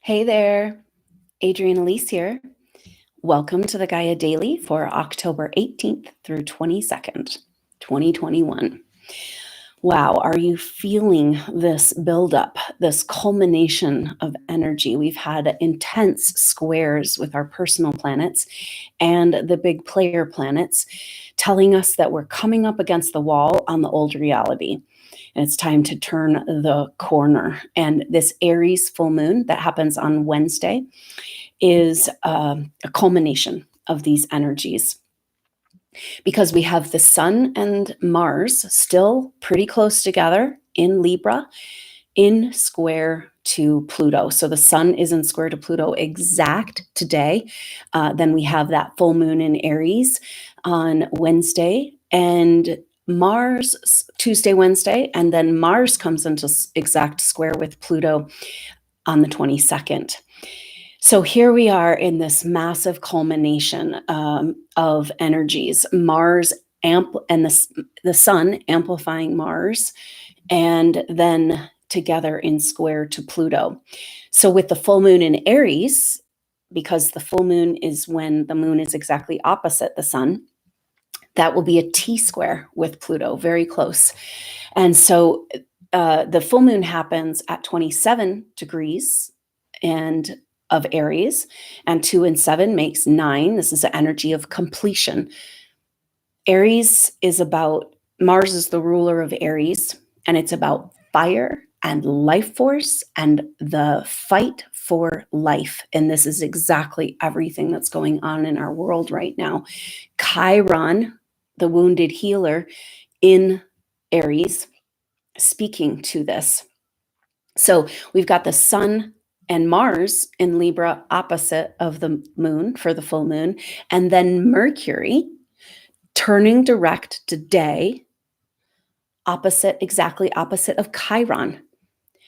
Hey there, Adrienne Elise here. Welcome to the Gaia Daily for October 18th through 22nd, 2021. Wow, are you feeling this buildup, this culmination of energy? We've had intense squares with our personal planets and the big player planets telling us that we're coming up against the wall on the old reality. And it's time to turn the corner. And this Aries full moon that happens on Wednesday is a culmination of these energies, because we have the Sun and Mars still pretty close together in Libra, in square to Pluto. So the Sun is in square to Pluto exact today. Then we have that full moon in Aries on Wednesday, and Mars Tuesday, Wednesday, and then Mars comes into exact square with Pluto on the 22nd. So here we are in this massive culmination of energies. Mars and the Sun amplifying Mars, and then together in square to Pluto. So with the full moon in Aries, because the full moon is when the moon is exactly opposite the Sun, that will be a T-square with Pluto, very close. And so the full moon happens at 27 degrees and of Aries, and 2 and 7 makes 9. This is the energy of completion. Aries is about, Mars is the ruler of Aries, and it's about fire and life force and the fight for life. And this is exactly everything that's going on in our world right now. Chiron, the wounded healer in Aries, speaking to this. So we've got the Sun and Mars in Libra opposite of the moon for the full moon, and then Mercury turning direct today, exactly opposite of Chiron.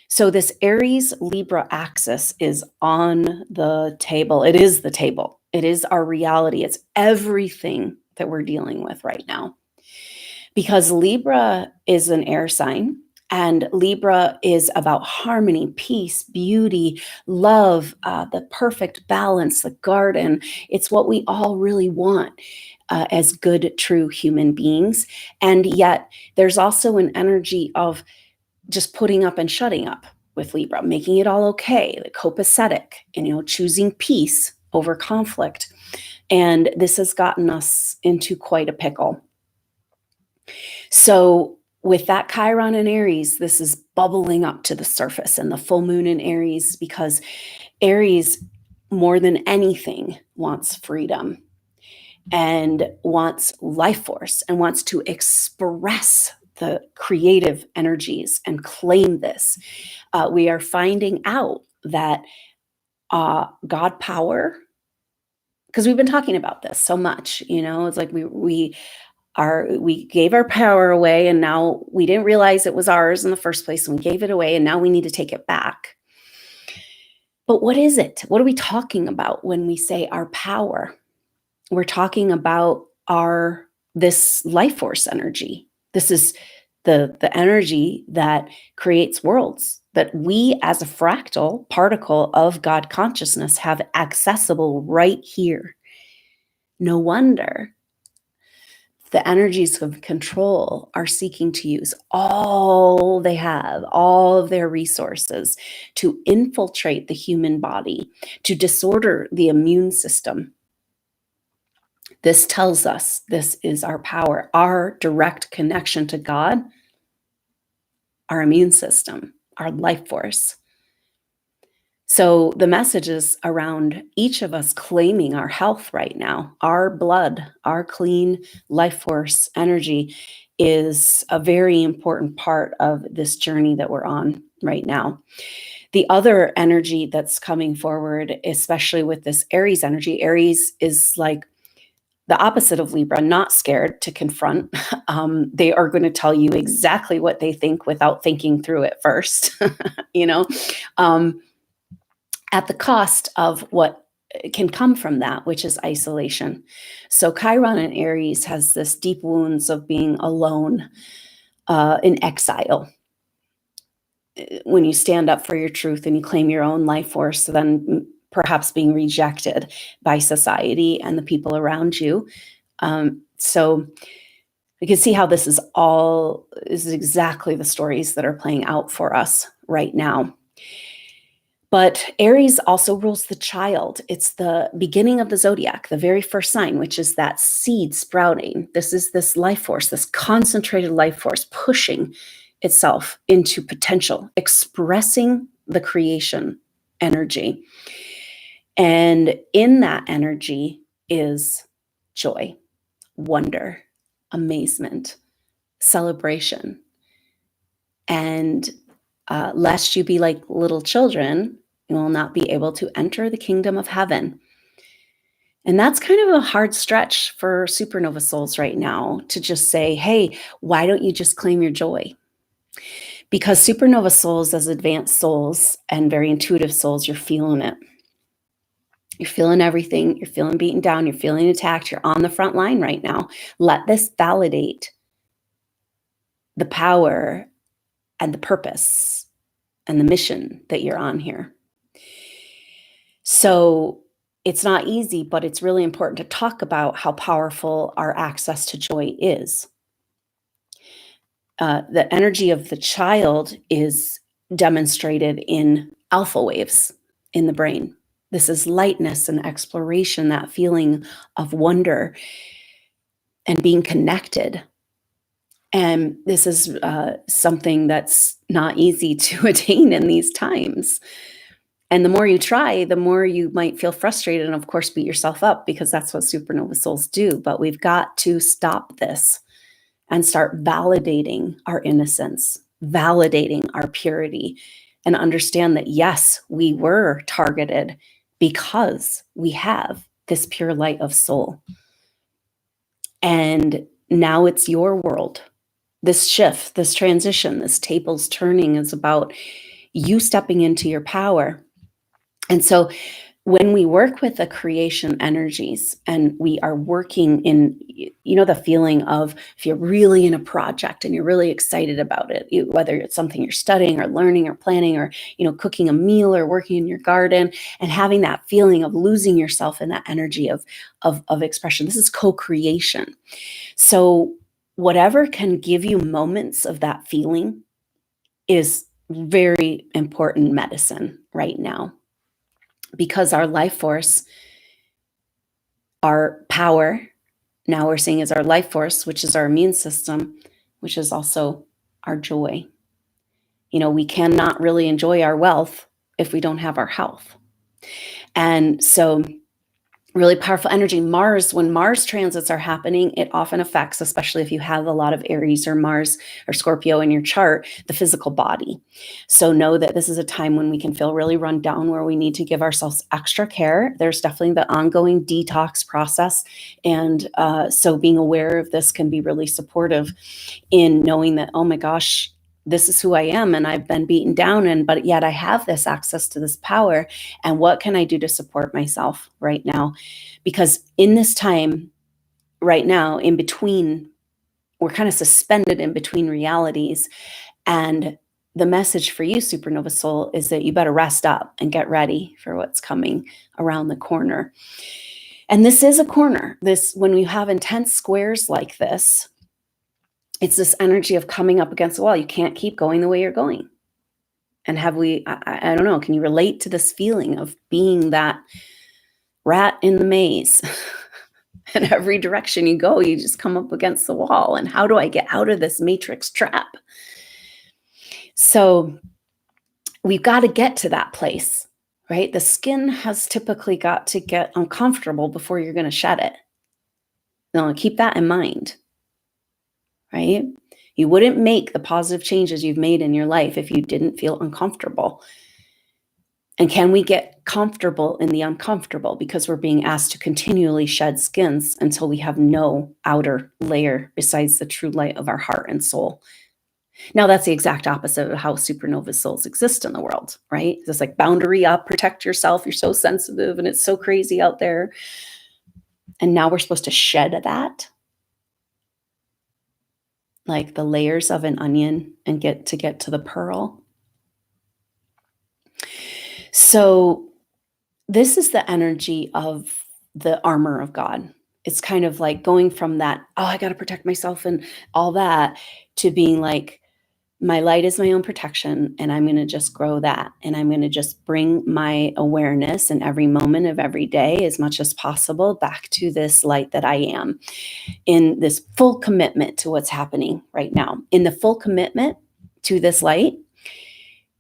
So this Aries Libra axis is on the table. It is the table. It is our reality. It's everything that we're dealing with right now. Because Libra is an air sign, and Libra is about harmony, peace, beauty, love, the perfect balance, the garden. It's what we all really want as good, true human beings. And yet there's also an energy of just putting up and shutting up with Libra, making it all okay, the copacetic, and, choosing peace over conflict. And this has gotten us into quite a pickle. So with that Chiron in Aries, this is bubbling up to the surface, and the full moon in Aries, because Aries, more than anything, wants freedom and wants life force and wants to express the creative energies and claim this. We are finding out that God power, because we've been talking about this so much, it's like we gave our power away, and now we didn't realize it was ours in the first place, and we gave it away, and now we need to take it back. But what is it? What are we talking about when we say our power? We're talking about this life force energy. This is the energy that creates worlds, that we as a fractal particle of God consciousness have accessible right here. No wonder the energies of control are seeking to use all they have, all of their resources, to infiltrate the human body, to disorder the immune system. This tells us this is our power, our direct connection to God, our immune system, our life force. So the message is around each of us claiming our health right now. Our blood, our clean life force energy is a very important part of this journey that we're on right now. The other energy that's coming forward, especially with this Aries energy, Aries is like the opposite of Libra, not scared to confront. They are going to tell you exactly what they think without thinking through it first, at the cost of what can come from that, which is isolation. So Chiron in Aries has this deep wounds of being alone, in exile. when you stand up for your truth and you claim your own life force than perhaps being rejected by society and the people around you. So you can see how this is exactly the stories that are playing out for us right now. But Aries also rules the child. It's the beginning of the zodiac, the very first sign, which is that seed sprouting. This is this life force, this concentrated life force pushing itself into potential, expressing the creation energy. And in that energy is joy, wonder, amazement, celebration. And lest you be like little children, you will not be able to enter the kingdom of heaven. And that's kind of a hard stretch for supernova souls right now to just say, hey, why don't you just claim your joy? Because supernova souls, as advanced souls and very intuitive souls, you're feeling it. You're feeling everything. You're feeling beaten down. You're feeling attacked. You're on the front line right now. Let this validate the power and the purpose and the mission that you're on here. So it's not easy, but it's really important to talk about how powerful our access to joy is. The energy of the child is demonstrated in alpha waves in the brain. This is lightness and exploration, that feeling of wonder and being connected. And this is something that's not easy to attain in these times. And the more you try, the more you might feel frustrated and, of course, beat yourself up, because that's what supernova souls do. But we've got to stop this and start validating our innocence, validating our purity, and understand that, yes, we were targeted because we have this pure light of soul. And now it's your world. This shift, this transition, this tables turning is about you stepping into your power. And so when we work with the creation energies and we are working in, the feeling of if you're really in a project and you're really excited about it, whether it's something you're studying or learning or planning or, cooking a meal or working in your garden, and having that feeling of losing yourself in that energy of expression. This is co-creation. So whatever can give you moments of that feeling is very important medicine right now. Because our life force, our power, now we're seeing as our life force, which is our immune system, which is also our joy. We cannot really enjoy our wealth if we don't have our health. And so really powerful energy. Mars, when Mars transits are happening, it often affects, especially if you have a lot of Aries or Mars or Scorpio in your chart, the physical body. So know that this is a time when we can feel really run down, where we need to give ourselves extra care. There's definitely the ongoing detox process. And so being aware of this can be really supportive in knowing that, oh my gosh, this is who I am, and I've been beaten down, but yet I have this access to this power. And what can I do to support myself right now? Because in this time right now, in between, we're kind of suspended in between realities. And the message for you, supernova soul, is that you better rest up and get ready for what's coming around the corner. And this is a corner. When you have intense squares like this, it's this energy of coming up against the wall. You can't keep going the way you're going. And I don't know, can you relate to this feeling of being that rat in the maze? In every direction you go, you just come up against the wall. And how do I get out of this matrix trap? So we've got to get to that place, right? The skin has typically got to get uncomfortable before you're going to shed it. Now, keep that in mind. Right? You wouldn't make the positive changes you've made in your life if you didn't feel uncomfortable. And can we get comfortable in the uncomfortable? Because we're being asked to continually shed skins until we have no outer layer besides the true light of our heart and soul. Now, that's the exact opposite of how supernova souls exist in the world, right? It's like boundary up, protect yourself. You're so sensitive and it's so crazy out there. And now we're supposed to shed that, like the layers of an onion, and get to the pearl. So this is the energy of the armor of God. It's kind of like going from that, oh, I got to protect myself and all that, to being like, my light is my own protection, and I'm going to just grow that. And I'm going to just bring my awareness in every moment of every day, as much as possible, back to this light that I am, in this full commitment to what's happening right now. In the full commitment to this light,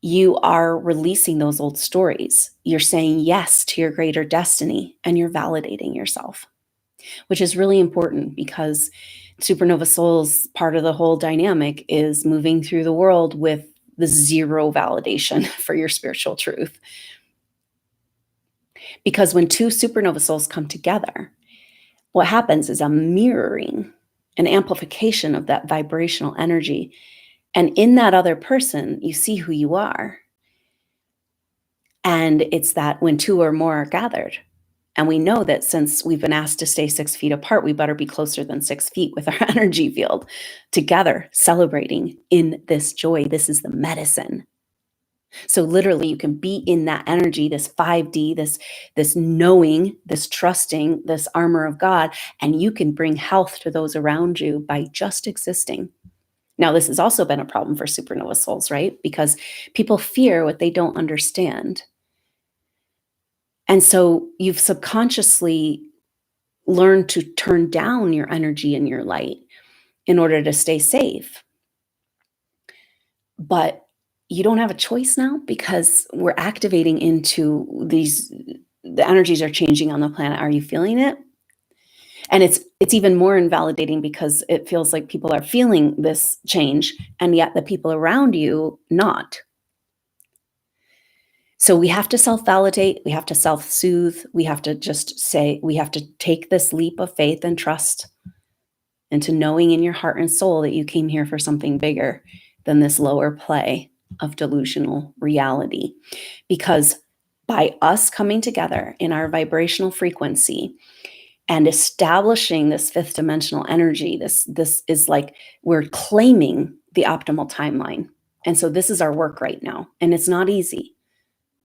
you are releasing those old stories. You're saying yes to your greater destiny, and you're validating yourself, which is really important, because supernova souls, part of the whole dynamic is moving through the world with the zero validation for your spiritual truth. Because when two supernova souls come together, what happens is a mirroring, an amplification of that vibrational energy. And in that other person, you see who you are. And it's that when two or more are gathered. And we know that since we've been asked to stay 6 feet apart, we better be closer than 6 feet with our energy field together, celebrating in this joy. This is the medicine. So literally, you can be in that energy, this 5D, this knowing, this trusting, this armor of God, and you can bring health to those around you by just existing. Now, this has also been a problem for supernova souls, right? Because people fear what they don't understand. And so you've subconsciously learned to turn down your energy and your light in order to stay safe. But you don't have a choice now, because we're activating into these, the energies are changing on the planet. Are you feeling it? And it's even more invalidating, because it feels like people are feeling this change, and yet the people around you not. So we have to self-validate, we have to self-soothe, we have to just say, we have to take this leap of faith and trust into knowing in your heart and soul that you came here for something bigger than this lower play of delusional reality. Because by us coming together in our vibrational frequency and establishing this fifth dimensional energy, this is like we're claiming the optimal timeline. And so this is our work right now, and it's not easy.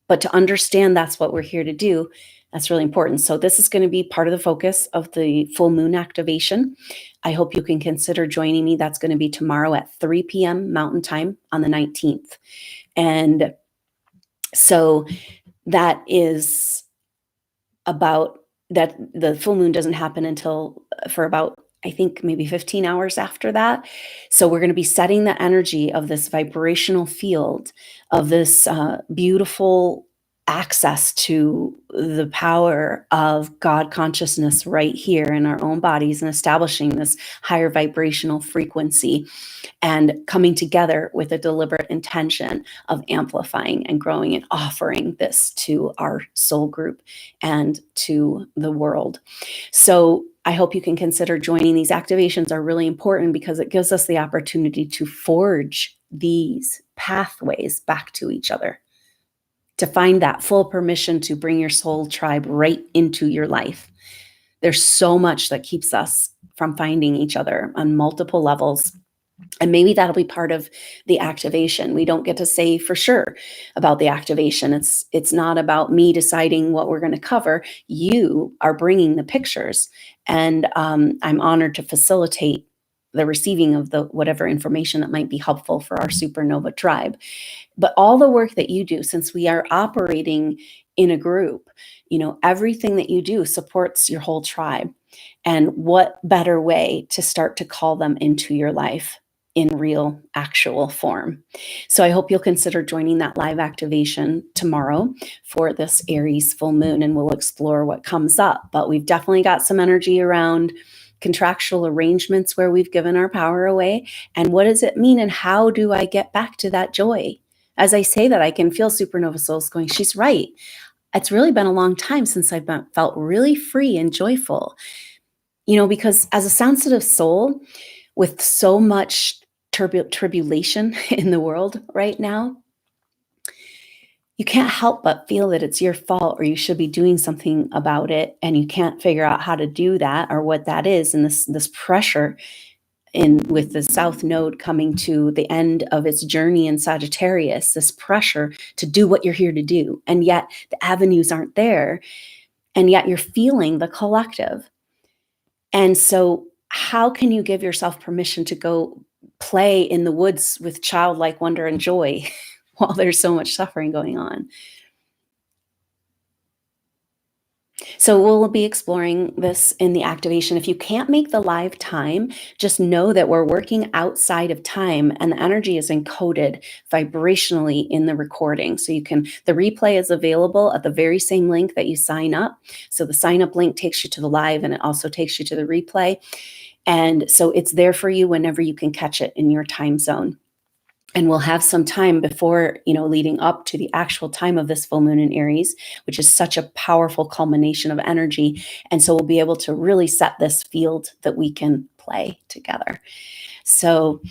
But to understand that's what we're here to do, that's really important. So this is going to be part of the focus of the full moon activation. I hope you can consider joining me. That's going to be tomorrow at 3 p.m. Mountain Time on the 19th. And so that is about that. The full moon doesn't happen until for about, I think, maybe 15 hours after that. So we're going to be setting the energy of this vibrational field, of this beautiful access to the power of God consciousness right here in our own bodies, and establishing this higher vibrational frequency, and coming together with a deliberate intention of amplifying and growing and offering this to our soul group and to the world. So I hope you can consider joining. These activations are really important, because it gives us the opportunity to forge these pathways back to each other, to find that full permission to bring your soul tribe right into your life. There's so much that keeps us from finding each other on multiple levels. And maybe that'll be part of the activation. We don't get to say for sure about the activation. It's not about me deciding what we're going to cover. You are bringing the pictures, and I'm honored to facilitate the receiving of the whatever information that might be helpful for our supernova tribe. But all the work that you do, since we are operating in a group, everything that you do supports your whole tribe. And what better way to start to call them into your life in real, actual form? So I hope you'll consider joining that live activation tomorrow for this Aries full moon, and we'll explore what comes up. But we've definitely got some energy around contractual arrangements where we've given our power away. And what does it mean? And how do I get back to that joy? As I say that, I can feel supernova souls going, she's right. It's really been a long time since I've felt really free and joyful. Because as a sensitive soul with so much tribulation in the world right now, you can't help but feel that it's your fault, or you should be doing something about it, and you can't figure out how to do that or what that is. And this pressure with the South Node coming to the end of its journey in Sagittarius, this pressure to do what you're here to do. And yet the avenues aren't there. And yet you're feeling the collective. And so how can you give yourself permission to go play in the woods with childlike wonder and joy while there's so much suffering going on? So we'll be exploring this in the activation. If you can't make the live time, just know that we're working outside of time and the energy is encoded vibrationally in the recording. So the replay is available at the very same link that you sign up. So the sign up link takes you to the live and it also takes you to the replay. And so it's there for you whenever you can catch it in your time zone. And we'll have some time before, leading up to the actual time of this full moon in Aries, which is such a powerful culmination of energy. And so we'll be able to really set this field that we can play together. So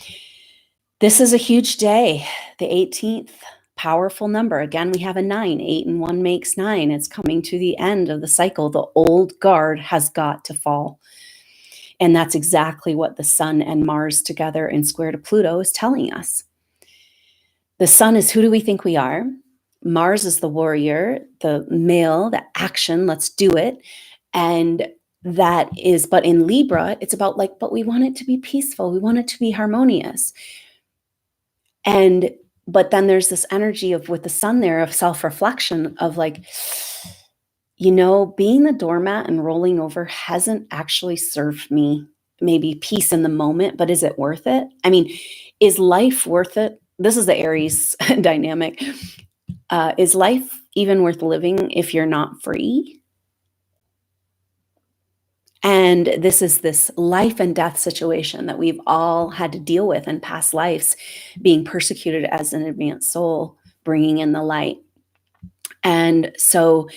this is a huge day, the 18th, powerful number. Again, we have a 9, 8 and 1 makes 9. It's coming to the end of the cycle. The old guard has got to fall. And that's exactly what the Sun and Mars together in square to Pluto is telling us. The Sun is who do we think we are? Mars is the warrior, the male, the action, let's do it. And that is, but in Libra, it's about but we want it to be peaceful. We want it to be harmonious. But then there's this energy with the Sun there of self-reflection of being the doormat and rolling over hasn't actually served me maybe peace in the moment, but is it worth it? I mean, is life worth it? This is the Aries dynamic. Is life even worth living if you're not free? And this is this life and death situation that we've all had to deal with in past lives, being persecuted as an advanced soul, bringing in the light. And so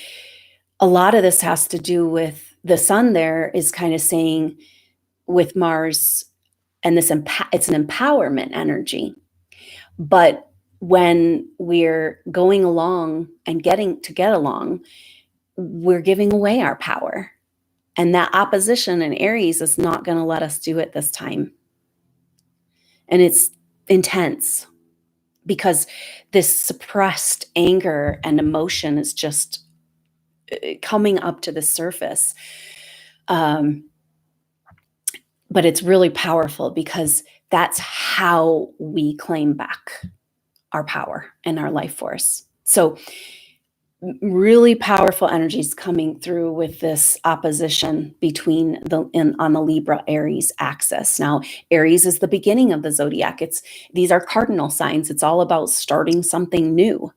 a lot of this has to do with the Sun there is kind of saying with Mars, and it's an empowerment energy. But when we're going along and getting to get along, we're giving away our power. And that opposition in Aries is not going to let us do it this time. And it's intense because this suppressed anger and emotion is just coming up to the surface. But it's really powerful because that's how we claim back our power and our life force. So really powerful energies coming through with this opposition between on the Libra Aries axis. Now, Aries is the beginning of the zodiac. These are cardinal signs. It's all about starting something new.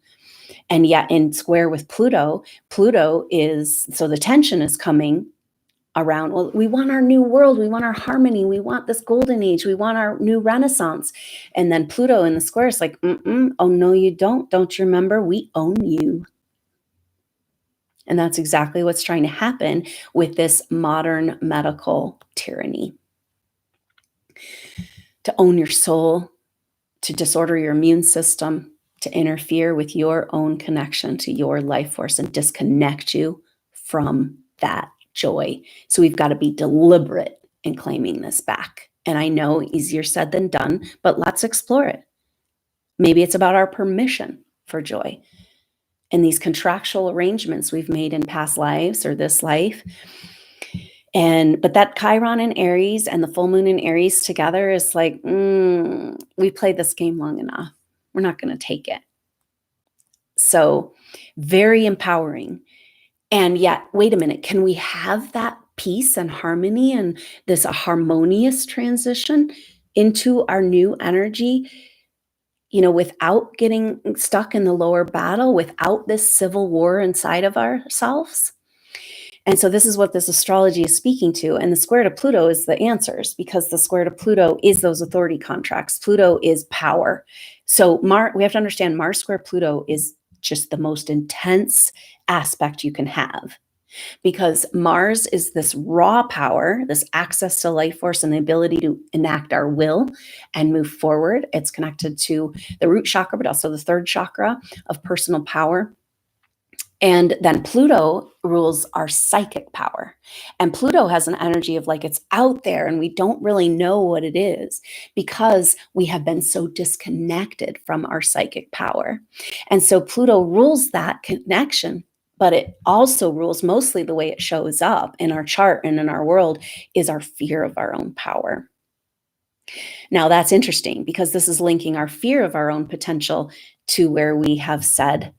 And yet in square with Pluto is, so the tension is coming around, well, we want our new world, we want our harmony, we want this golden age, we want our new renaissance. And then Pluto in the square is oh no, you don't. Don't you remember? We own you. And that's exactly what's trying to happen with this modern medical tyranny. To own your soul, to disorder your immune system, to interfere with your own connection to your life force and disconnect you from that joy. So we've got to be deliberate in claiming this back. And I know easier said than done, but let's explore it. Maybe it's about our permission for joy and these contractual arrangements we've made in past lives or this life. But that Chiron in Aries and the full moon in Aries together is we played this game long enough. We're not going to take it. So very empowering. And yet, wait a minute, can we have that peace and harmony and this harmonious transition into our new energy, without getting stuck in the lower battle, without this civil war inside of ourselves? And so this is what this astrology is speaking to. And the square to Pluto is the answers, because the square to Pluto is those authority contracts. Pluto is power. So we have to understand Mars square Pluto is just the most intense aspect you can have, because Mars is this raw power, this access to life force and the ability to enact our will and move forward. It's connected to the root chakra, but also the third chakra of personal power. And then Pluto rules our psychic power. And Pluto has an energy of like it's out there and we don't really know what it is because we have been so disconnected from our psychic power. And so Pluto rules that connection, but it also rules mostly the way it shows up in our chart and in our world is our fear of our own power. Now that's interesting because this is linking our fear of our own potential to where we have said,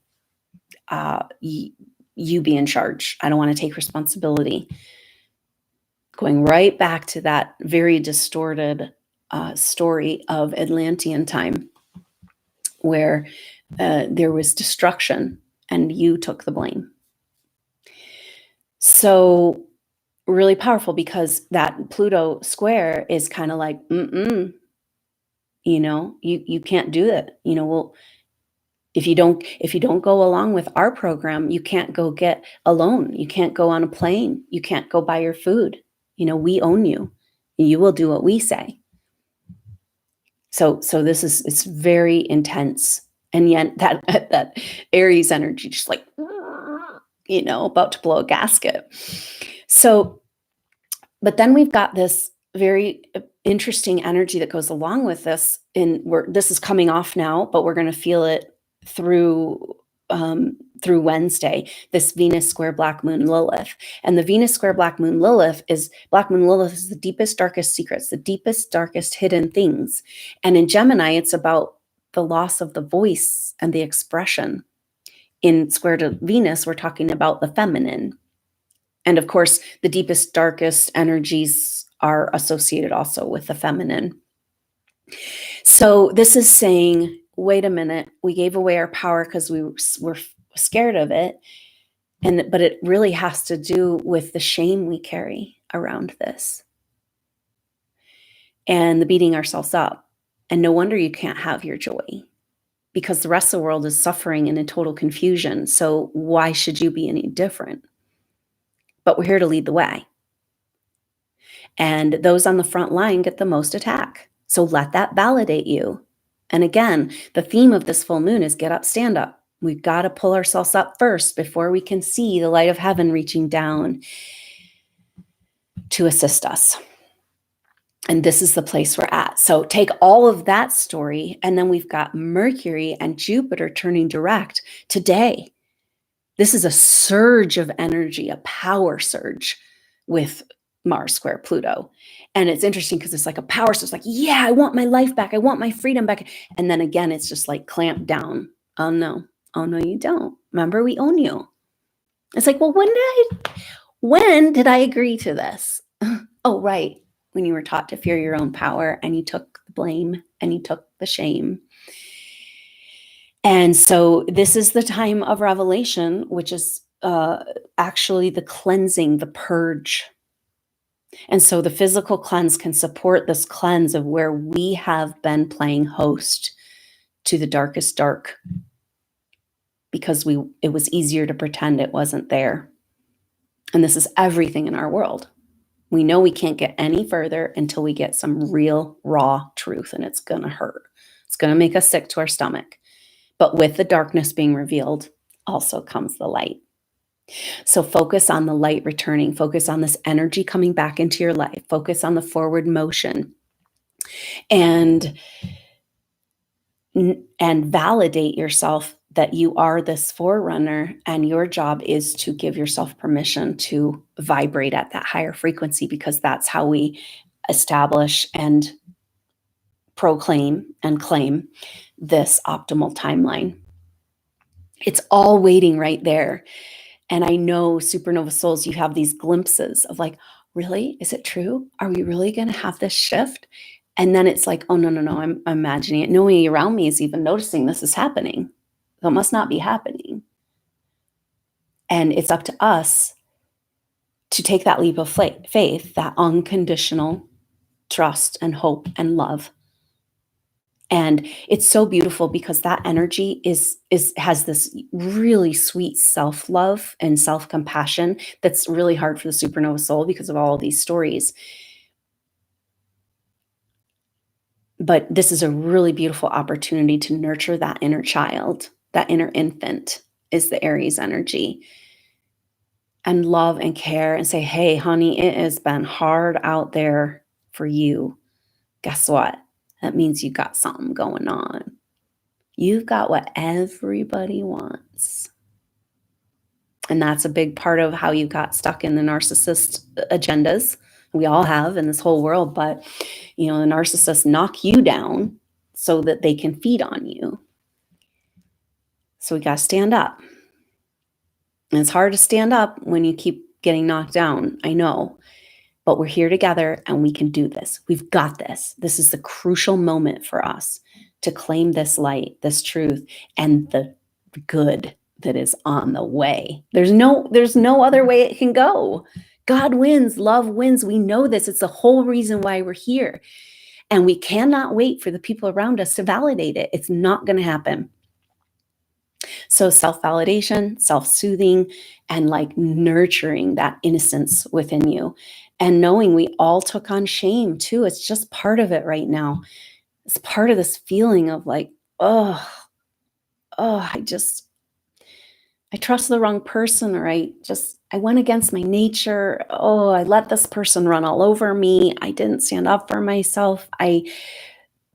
you be in charge. I don't want to take responsibility. Going right back to that very distorted story of Atlantean time where there was destruction and you took the blame. So really powerful because that Pluto square is kind of like, you can't do it. Well, if you don't go along with our program, you can't go get a loan. You can't go on a plane. You can't go buy your food. We own you. You will do what we say. So it's very intense. And yet that Aries energy, just like, about to blow a gasket. So, but then we've got this very interesting energy that goes along with this. This is coming off now, but we're going to feel it through Wednesday, this Venus square Black Moon Lilith. And the Venus square Black Moon Lilith is the deepest, darkest secrets, the deepest, darkest hidden things. And in Gemini, it's about the loss of the voice and the expression. In square to Venus, we're talking about the feminine. And of course, the deepest, darkest energies are associated also with the feminine. So this is saying, wait a minute, we gave away our power because we were scared of it. But it really has to do with the shame we carry around this and the beating ourselves up. And no wonder you can't have your joy because the rest of the world is suffering in a total confusion. So why should you be any different? But we're here to lead the way. And those on the front line get the most attack. So let that validate you. And again, the theme of this full moon is get up, stand up. We've got to pull ourselves up first before we can see the light of heaven reaching down to assist us. And this is the place we're at. So take all of that story, and then we've got Mercury and Jupiter turning direct today. This is a surge of energy, a power surge with Mars square Pluto. And it's interesting because it's like a power surge. It's like, yeah, I want my life back. I want my freedom back. And then again, it's just like clamped down. Oh no, you don't. Remember, we own you. It's like, well, when did I agree to this? Oh, right. When you were taught to fear your own power and you took the blame and you took the shame. And so this is the time of revelation, which is actually the cleansing, the purge. And so the physical cleanse can support this cleanse of where we have been playing host to the darkest dark because it was easier to pretend it wasn't there. And this is everything in our world. We know we can't get any further until we get some real raw truth, and it's going to hurt. It's going to make us sick to our stomach. But with the darkness being revealed also comes the light. So focus on the light returning. Focus on this energy coming back into your life. Focus on the forward motion. And validate yourself that you are this forerunner, and your job is to give yourself permission to vibrate at that higher frequency, because that's how we establish and proclaim and claim this optimal timeline. It's all waiting right there. And I know supernova souls, you have these glimpses of like, really? Is it true? Are we really going to have this shift? And then it's like, oh, no, I'm imagining it. Nobody around me is even noticing this is happening. So it must not be happening. And it's up to us to take that leap of faith, that unconditional trust and hope and love. And it's so beautiful because that energy has this really sweet self-love and self-compassion that's really hard for the supernova soul because of all of these stories. But this is a really beautiful opportunity to nurture that inner child, that inner infant, is the Aries energy. And love and care and say, hey, honey, it has been hard out there for you. Guess what? That means you got something going on. You've got what everybody wants. And that's a big part of how you got stuck in the narcissist agendas. We all have in this whole world, but the narcissists knock you down so that they can feed on you. So we got to stand up. And it's hard to stand up when you keep getting knocked down. I know. But we're here together and we can do this. We've got this. This is the crucial moment for us to claim this light, this truth, and the good that is on the way. There's no other way it can go. God wins, love wins. We know this. It's the whole reason why we're here. And we cannot wait for the people around us to validate it. It's not going to happen. So self-validation, self-soothing, and like nurturing that innocence within you. And knowing we all took on shame too. It's just part of it right now. It's part of this feeling of like, I trust the wrong person, or I went against my nature. Oh, I let this person run all over me. I didn't stand up for myself. I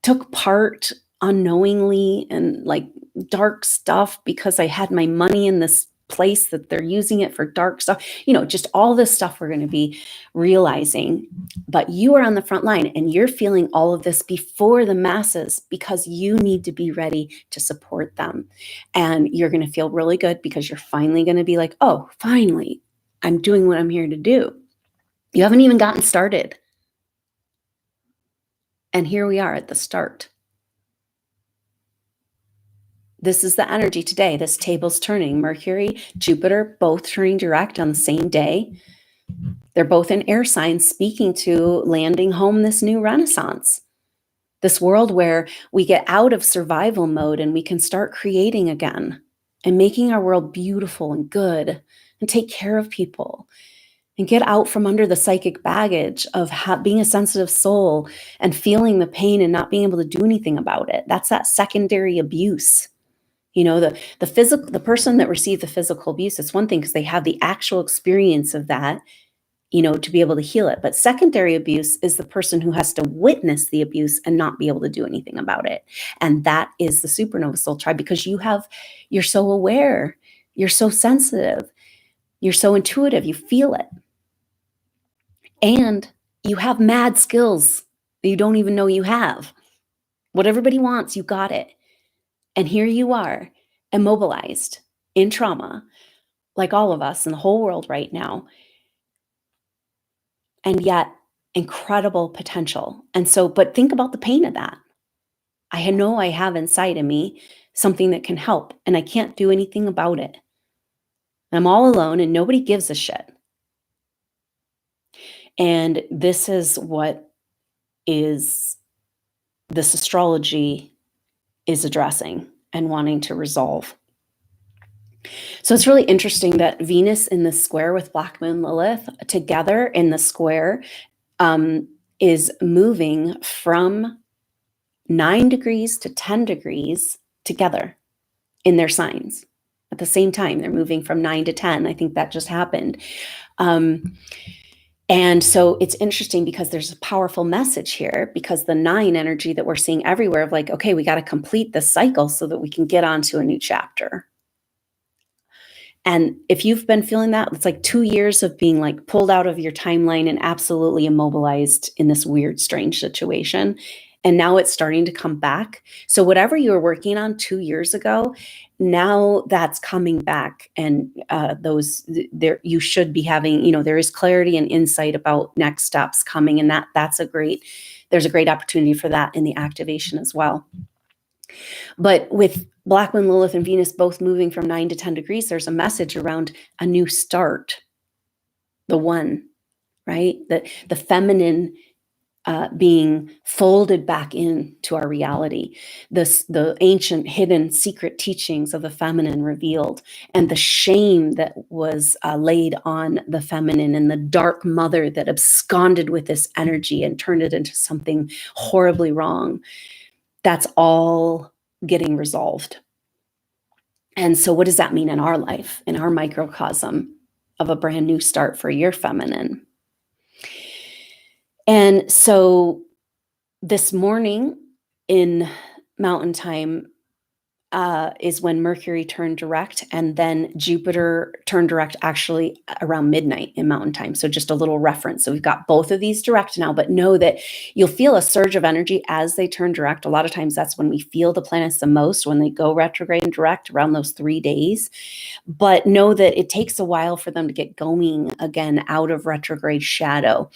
took part unknowingly in like dark stuff because I had my money in this place that they're using it for dark stuff. Just all this stuff we're going to be realizing. But you are on the front line and you're feeling all of this before the masses because you need to be ready to support them. And you're going to feel really good because you're finally going to be like, oh, finally, I'm doing what I'm here to do. You haven't even gotten started. And here we are at the start. This is the energy today. This table's turning. Mercury, Jupiter, both turning direct on the same day. They're both in air signs, speaking to landing home this new renaissance. This world where we get out of survival mode and we can start creating again and making our world beautiful and good and take care of people and get out from under the psychic baggage of being a sensitive soul and feeling the pain and not being able to do anything about it. That's that secondary abuse. The person that received the physical abuse, it's one thing because they have the actual experience of that, to be able to heal it. But secondary abuse is the person who has to witness the abuse and not be able to do anything about it. And that is the supernova soul tribe, because you're so aware, you're so sensitive, you're so intuitive, you feel it. And you have mad skills that you don't even know you have. What everybody wants, you got it. And here you are, immobilized in trauma, like all of us in the whole world right now. And yet incredible potential. And so, but think about the pain of that. I know I have inside of me something that can help, and I can't do anything about it. I'm all alone and nobody gives a shit. And this is what this astrology is addressing and wanting to resolve. So it's really interesting that Venus in the square with Black Moon Lilith together in the square is moving from 9 degrees to 10 degrees together in their signs at the same time. They're moving from 9 to 10. I think that just happened. And so it's interesting because there's a powerful message here, because the 9 energy that we're seeing everywhere of like, okay, we got to complete this cycle so that we can get on to a new chapter. And if you've been feeling that, it's like 2 years of being like pulled out of your timeline and absolutely immobilized in this weird, strange situation. And now it's starting to come back. So whatever you were working on 2 years ago, now that's coming back. And you should be having, there is clarity and insight about next steps coming. And there's a great opportunity for that in the activation as well. But with Black Moon Lilith and Venus both moving from 9 to 10 degrees, there's a message around a new start. The one, right? The feminine being folded back into our reality. The ancient hidden secret teachings of the feminine revealed, and the shame that was laid on the feminine, and the dark mother that absconded with this energy and turned it into something horribly wrong. That's all getting resolved. And so what does that mean in our life, in our microcosm of a brand new start for your feminine? And so this morning in Mountain Time is when Mercury turned direct, and then Jupiter turned direct actually around midnight in Mountain Time. So just a little reference. So we've got both of these direct now, but know that you'll feel a surge of energy as they turn direct. A lot of times that's when we feel the planets the most, when they go retrograde and direct around those 3 days. But know that it takes a while for them to get going again out of retrograde shadow.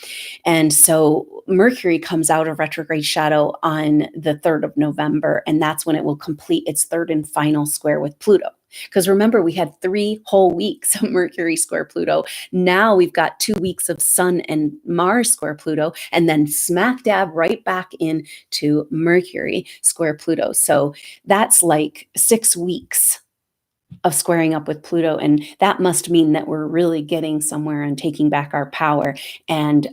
And so Mercury comes out of retrograde shadow on the 3rd of November, and that's when it will complete its third and final square with Pluto. Because remember, we had 3 whole weeks of Mercury square Pluto. Now we've got 2 weeks of Sun and Mars square Pluto, and then smack dab right back into Mercury square Pluto. So that's like 6 weeks of squaring up with Pluto. And that must mean that we're really getting somewhere and taking back our power and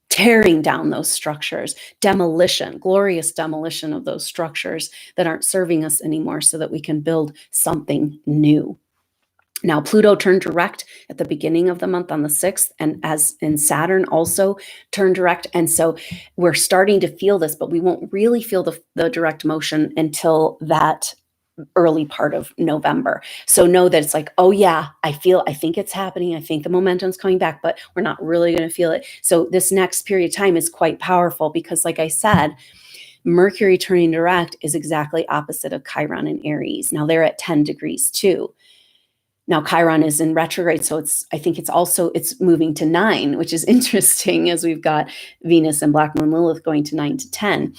tearing down those structures, demolition, glorious demolition of those structures that aren't serving us anymore so that we can build something new. Now, Pluto turned direct at the beginning of the month on the 6th, and as in Saturn also turned direct. And so we're starting to feel this, but we won't really feel the direct motion until that early part of November. So know that it's like, oh yeah, I think it's happening. I think the momentum's coming back, but we're not really going to feel it. So this next period of time is quite powerful because, like I said, Mercury turning direct is exactly opposite of Chiron and Aries. Now they're at 10 degrees too. Now Chiron is in retrograde, so I think it's moving to 9, which is interesting as we've got Venus and Black Moon Lilith going to 9 to 10.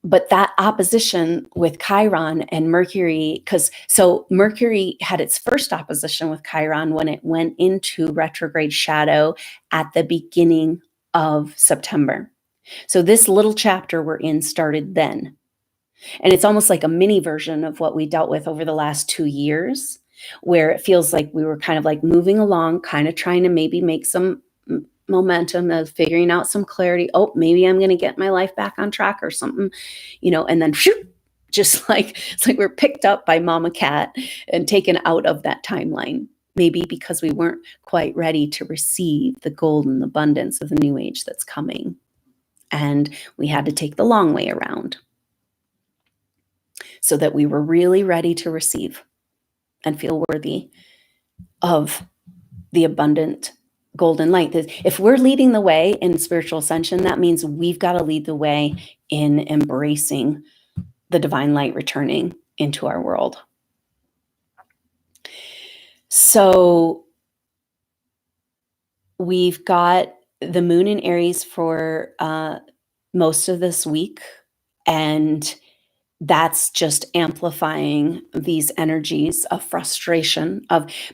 But that opposition with Chiron and Mercury, so Mercury had its first opposition with Chiron when it went into retrograde shadow at the beginning of September. So this little chapter we're in started then. And it's almost like a mini version of what we dealt with over the last 2 years, where it feels like we were kind of like moving along, kind of trying to maybe make some momentum of figuring out some clarity. Oh, maybe I'm going to get my life back on track or something, and then just like it's like we're picked up by Mama Cat and taken out of that timeline. Maybe because we weren't quite ready to receive the golden abundance of the new age that's coming. And we had to take the long way around so that we were really ready to receive and feel worthy of the abundant golden light. If we're leading the way in spiritual ascension, that means we've got to lead the way in embracing the divine light returning into our world. So we've got the moon in Aries for most of this week, and that's just amplifying these energies of frustration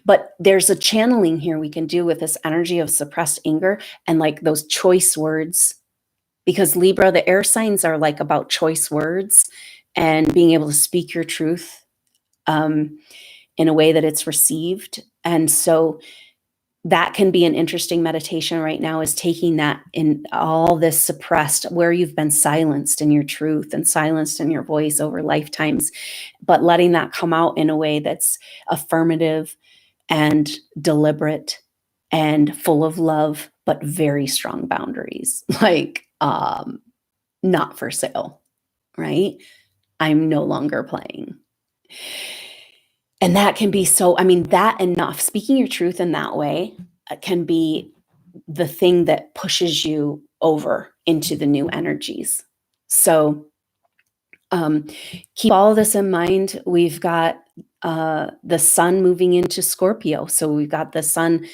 but there's a channeling here we can do with this energy of suppressed anger and like those choice words, because Libra, the air signs are like about choice words and being able to speak your truth in a way that it's received. And so that can be an interesting meditation right now, is taking that in all this suppressed, where you've been silenced in your truth and silenced in your voice over lifetimes, but letting that come out in a way that's affirmative and deliberate and full of love, but very strong boundaries, like not for sale, right? I'm no longer playing. And that can be that enough, speaking your truth in that way can be the thing that pushes you over into the new energies. So keep all of this in mind. We've got the sun moving into Scorpio. So we've got the sun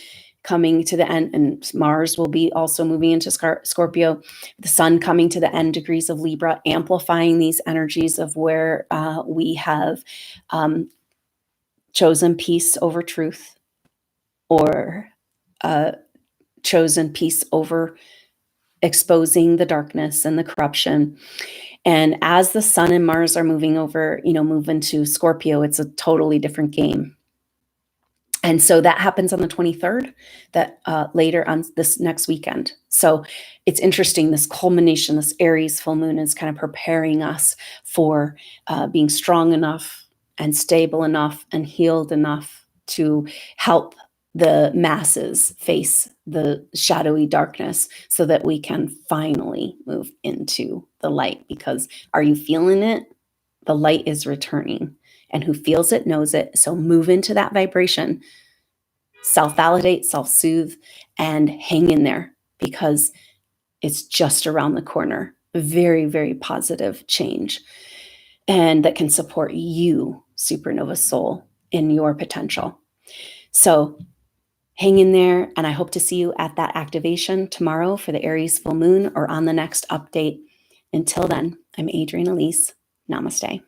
coming to the end, and Mars will be also moving into Scorpio. The sun coming to the end degrees of Libra, amplifying these energies of where we have chosen peace over truth, or chosen peace over exposing the darkness and the corruption. And as the sun and Mars are moving over, move into Scorpio, it's a totally different game. And so that happens on the 23rd, that later on this next weekend. So it's interesting, this culmination, this Aries full moon is kind of preparing us for being strong enough and stable enough and healed enough to help the masses face the shadowy darkness so that we can finally move into the light. Because are you feeling it? The light is returning, and who feels it knows it. So move into that vibration, self-validate, self-soothe, and hang in there, because it's just around the corner. Very, very positive change, and that can support you, supernova soul, in your potential. So hang in there, and I hope to see you at that activation tomorrow for the Aries full moon or on the next update. Until then, I'm Adrienne Elise. Namaste.